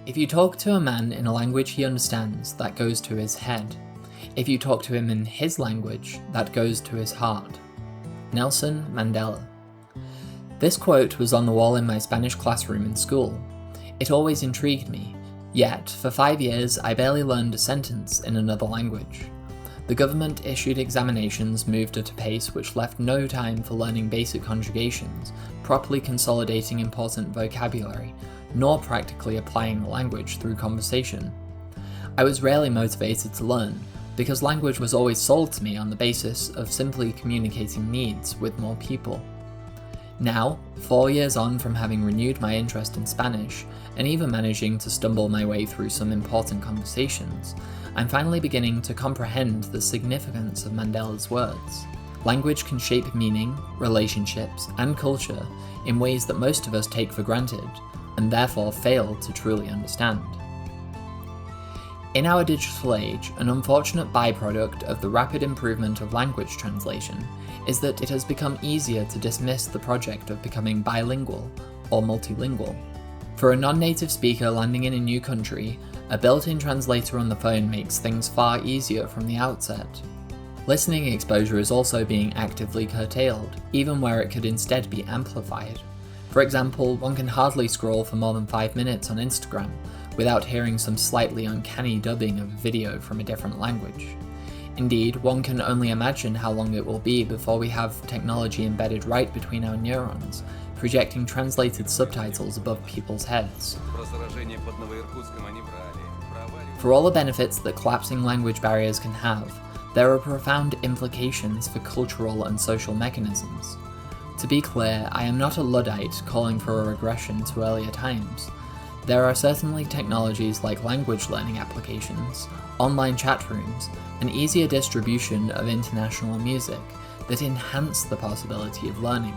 If you talk to a man in a language he understands, that goes to his head. If you talk to him in his language, that goes to his heart. Nelson Mandela. This quote was on the wall in my Spanish classroom in school. It always intrigued me, yet for 5 years I barely learned a sentence in another language. The government issued examinations moved at a pace which left no time for learning basic conjugations, properly consolidating important vocabulary, nor practically applying the language through conversation. I was rarely motivated to learn, because language was always sold to me on the basis of simply communicating needs with more people. Now, 4 years on from having renewed my interest in Spanish, and even managing to stumble my way through some important conversations, I'm finally beginning to comprehend the significance of Mandela's words. Language can shape meaning, relationships, and culture in ways that most of us take for granted, and therefore fail to truly understand. In our digital age, an unfortunate byproduct of the rapid improvement of language translation is that it has become easier to dismiss the project of becoming bilingual or multilingual. For a non-native speaker landing in a new country, a built-in translator on the phone makes things far easier from the outset. Listening exposure is also being actively curtailed, even where it could instead be amplified. For example, one can hardly scroll for more than 5 minutes on Instagram without hearing some slightly uncanny dubbing of a video from a different language. Indeed, one can only imagine how long it will be before we have technology embedded right between our neurons, projecting translated subtitles above people's heads. For all the benefits that collapsing language barriers can have, there are profound implications for cultural and social mechanisms. To be clear, I am not a Luddite calling for a regression to earlier times. There are certainly technologies like language learning applications, online chat rooms, and easier distribution of international music that enhance the possibility of learning.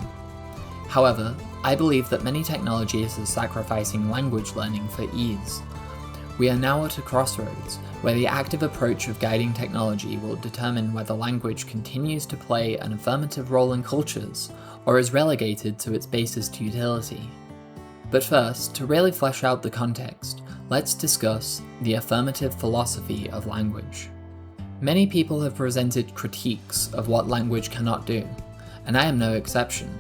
However, I believe that many technologies are sacrificing language learning for ease. We are now at a crossroads where the active approach of guiding technology will determine whether language continues to play an affirmative role in cultures or is relegated to its basest utility. But first, to really flesh out the context, let's discuss the affirmative philosophy of language. Many people have presented critiques of what language cannot do, and I am no exception.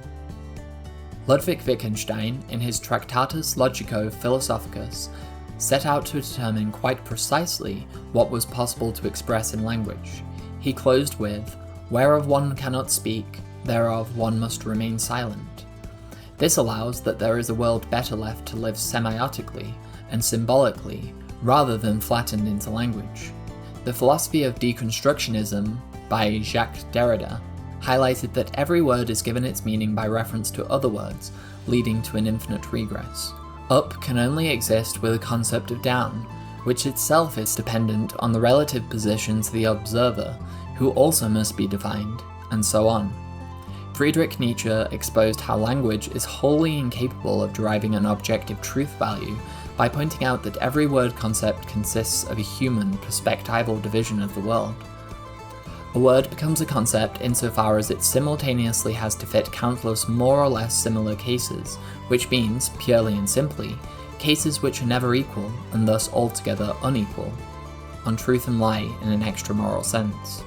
Ludwig Wittgenstein, in his Tractatus Logico-Philosophicus, set out to determine quite precisely what was possible to express in language. He closed with, "Whereof one cannot speak, thereof one must remain silent." This allows that there is a world better left to live semiotically and symbolically, rather than flattened into language. The philosophy of deconstructionism, by Jacques Derrida, highlighted that every word is given its meaning by reference to other words, leading to an infinite regress. Up can only exist with a concept of down, which itself is dependent on the relative positions of the observer, who also must be defined, and so on. Friedrich Nietzsche exposed how language is wholly incapable of deriving an objective truth value by pointing out that every word concept consists of a human, perspectival division of the world. A word becomes a concept insofar as it simultaneously has to fit countless more or less similar cases, which means, purely and simply, cases which are never equal and thus altogether unequal, on truth and lie in an extramoral sense.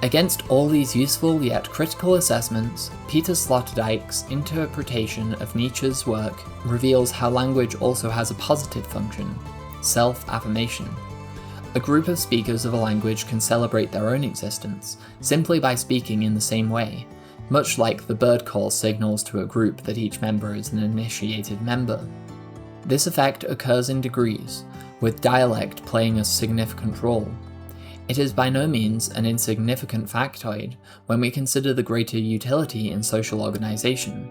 Against all these useful yet critical assessments, Peter Sloterdijk's interpretation of Nietzsche's work reveals how language also has a positive function, self-affirmation. A group of speakers of a language can celebrate their own existence simply by speaking in the same way, much like the bird call signals to a group that each member is an initiated member. This effect occurs in degrees, with dialect playing a significant role. It is by no means an insignificant factoid when we consider the greater utility in social organization.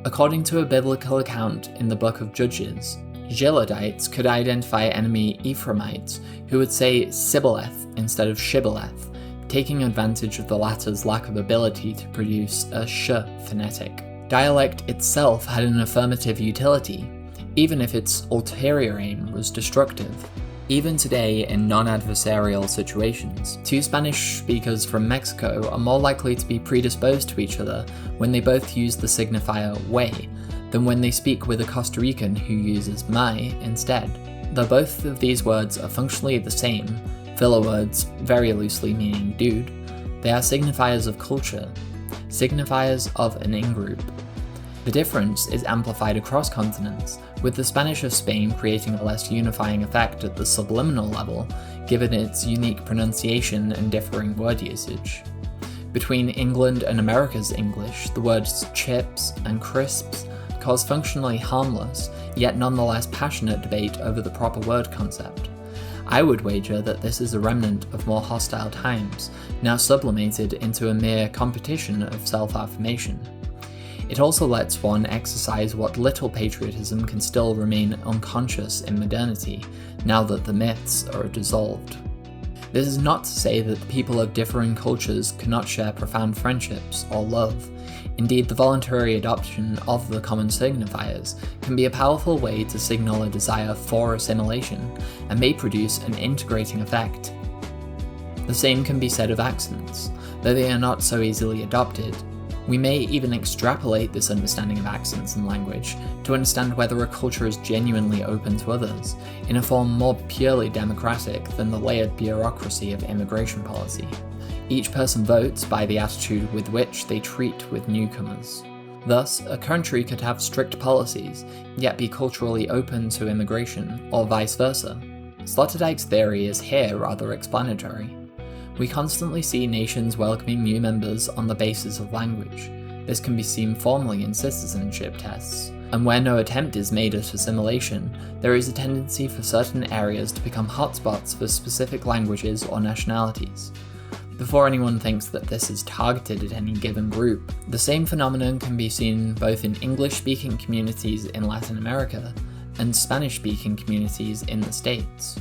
According to a biblical account in the Book of Judges, Gileadites could identify enemy Ephraimites who would say Sibboleth instead of Shibboleth, taking advantage of the latter's lack of ability to produce a sh phonetic. Dialect itself had an affirmative utility, even if its ulterior aim was destructive. Even today, in non-adversarial situations, two Spanish speakers from Mexico are more likely to be predisposed to each other when they both use the signifier way, than when they speak with a Costa Rican who uses my instead. Though both of these words are functionally the same, filler words very loosely meaning dude, they are signifiers of culture, signifiers of an in-group. The difference is amplified across continents, with the Spanish of Spain creating a less unifying effect at the subliminal level, given its unique pronunciation and differing word usage. Between England and America's English, the words chips and crisps cause functionally harmless, yet nonetheless passionate debate over the proper word concept. I would wager that this is a remnant of more hostile times, now sublimated into a mere competition of self-affirmation. It also lets one exercise what little patriotism can still remain unconscious in modernity, now that the myths are dissolved. This is not to say that the people of differing cultures cannot share profound friendships or love. Indeed, the voluntary adoption of the common signifiers can be a powerful way to signal a desire for assimilation, and may produce an integrating effect. The same can be said of accents. Though they are not so easily adopted, we may even extrapolate this understanding of accents and language to understand whether a culture is genuinely open to others, in a form more purely democratic than the layered bureaucracy of immigration policy. Each person votes by the attitude with which they treat with newcomers. Thus, a country could have strict policies, yet be culturally open to immigration, or vice versa. Sloterdijk's theory is here rather explanatory. We constantly see nations welcoming new members on the basis of language. This can be seen formally in citizenship tests, and where no attempt is made at assimilation, there is a tendency for certain areas to become hotspots for specific languages or nationalities. Before anyone thinks that this is targeted at any given group, the same phenomenon can be seen both in English-speaking communities in Latin America and Spanish-speaking communities in the States.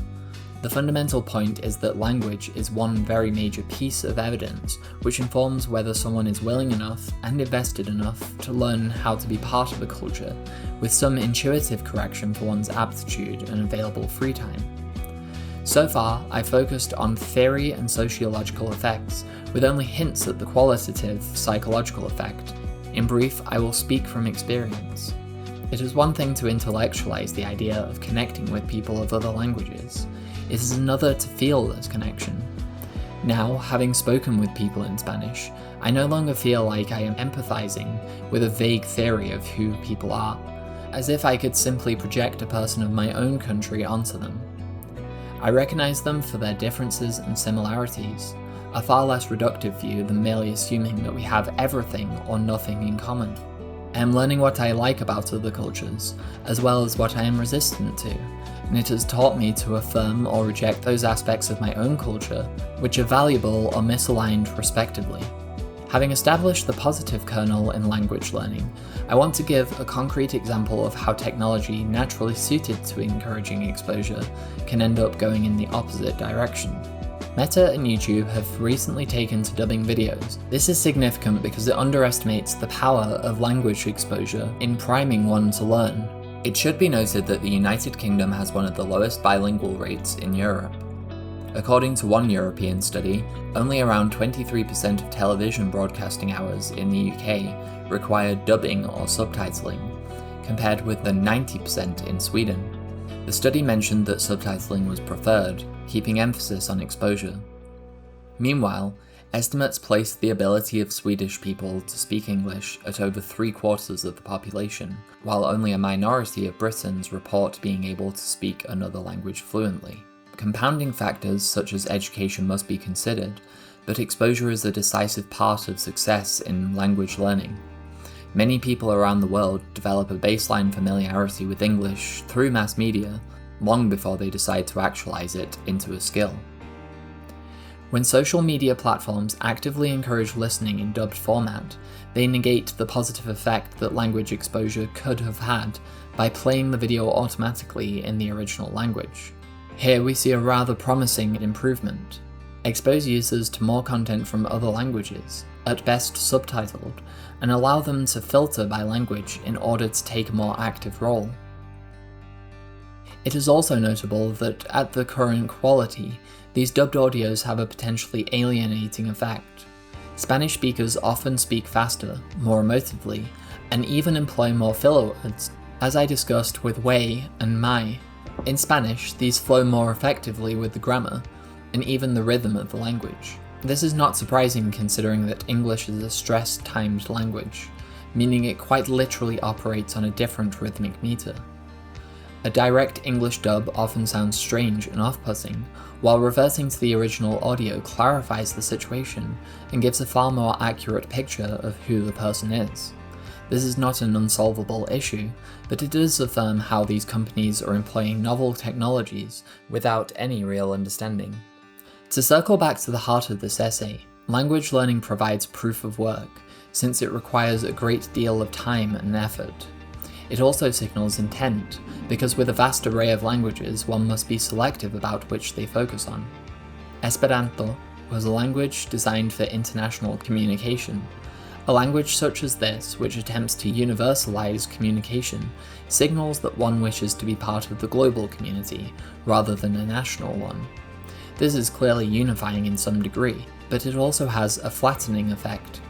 The fundamental point is that language is one very major piece of evidence which informs whether someone is willing enough and invested enough to learn how to be part of a culture, with some intuitive correction for one's aptitude and available free time. So far, I focused on theory and sociological effects, with only hints at the qualitative psychological effect. In brief, I will speak from experience. It is one thing to intellectualize the idea of connecting with people of other languages. It is another to feel this connection. Now, having spoken with people in Spanish, I no longer feel like I am empathizing with a vague theory of who people are, as if I could simply project a person of my own country onto them. I recognize them for their differences and similarities, a far less reductive view than merely assuming that we have everything or nothing in common. I am learning what I like about other cultures, as well as what I am resistant to, and it has taught me to affirm or reject those aspects of my own culture which are valuable or misaligned respectively. Having established the positive kernel in language learning, I want to give a concrete example of how technology naturally suited to encouraging exposure can end up going in the opposite direction. Meta and YouTube have recently taken to dubbing videos. This is significant because it underestimates the power of language exposure in priming one to learn. It should be noted that the United Kingdom has one of the lowest bilingual rates in Europe. According to one European study, only around 23% of television broadcasting hours in the UK require dubbing or subtitling, compared with the 90% in Sweden. The study mentioned that subtitling was preferred, keeping emphasis on exposure. Meanwhile, estimates place the ability of Swedish people to speak English at over 3/4 of the population, while only a minority of Britons report being able to speak another language fluently. Compounding factors such as education must be considered, but exposure is a decisive part of success in language learning. Many people around the world develop a baseline familiarity with English through mass media long before they decide to actualize it into a skill. When social media platforms actively encourage listening in dubbed format, they negate the positive effect that language exposure could have had by playing the video automatically in the original language. Here we see a rather promising improvement. Expose users to more content from other languages, at best subtitled, and allow them to filter by language in order to take a more active role. It is also notable that at the current quality, these dubbed audios have a potentially alienating effect. Spanish speakers often speak faster, more emotively, and even employ more filler words, as I discussed with way and my. In Spanish, these flow more effectively with the grammar, and even the rhythm of the language. This is not surprising considering that English is a stress-timed language, meaning it quite literally operates on a different rhythmic meter. A direct English dub often sounds strange and off-putting, while reverting to the original audio clarifies the situation and gives a far more accurate picture of who the person is. This is not an unsolvable issue, but it does affirm how these companies are employing novel technologies without any real understanding. To circle back to the heart of this essay, language learning provides proof of work, since it requires a great deal of time and effort. It also signals intent, because with a vast array of languages, one must be selective about which they focus on. Esperanto was a language designed for international communication. A language such as this, which attempts to universalize communication, signals that one wishes to be part of the global community, rather than a national one. This is clearly unifying in some degree, but it also has a flattening effect.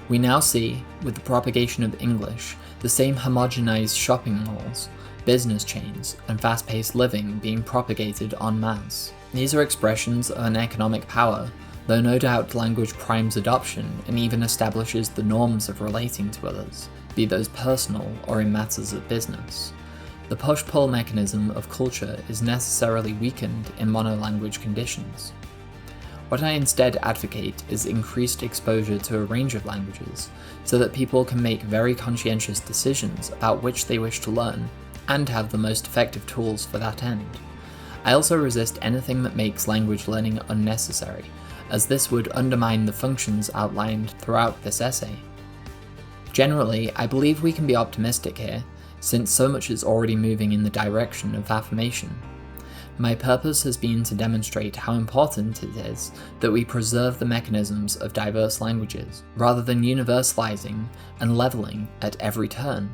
We now see, with the propagation of English, the same homogenized shopping malls, business chains, and fast-paced living being propagated en masse. These are expressions of an economic power, though no doubt language primes adoption and even establishes the norms of relating to others, be those personal or in matters of business. The push-pull mechanism of culture is necessarily weakened in monolanguage conditions. What I instead advocate is increased exposure to a range of languages, so that people can make very conscientious decisions about which they wish to learn, and have the most effective tools for that end. I also resist anything that makes language learning unnecessary, as this would undermine the functions outlined throughout this essay. Generally, I believe we can be optimistic here, since so much is already moving in the direction of affirmation. My purpose has been to demonstrate how important it is that we preserve the mechanisms of diverse languages, rather than universalizing and leveling at every turn.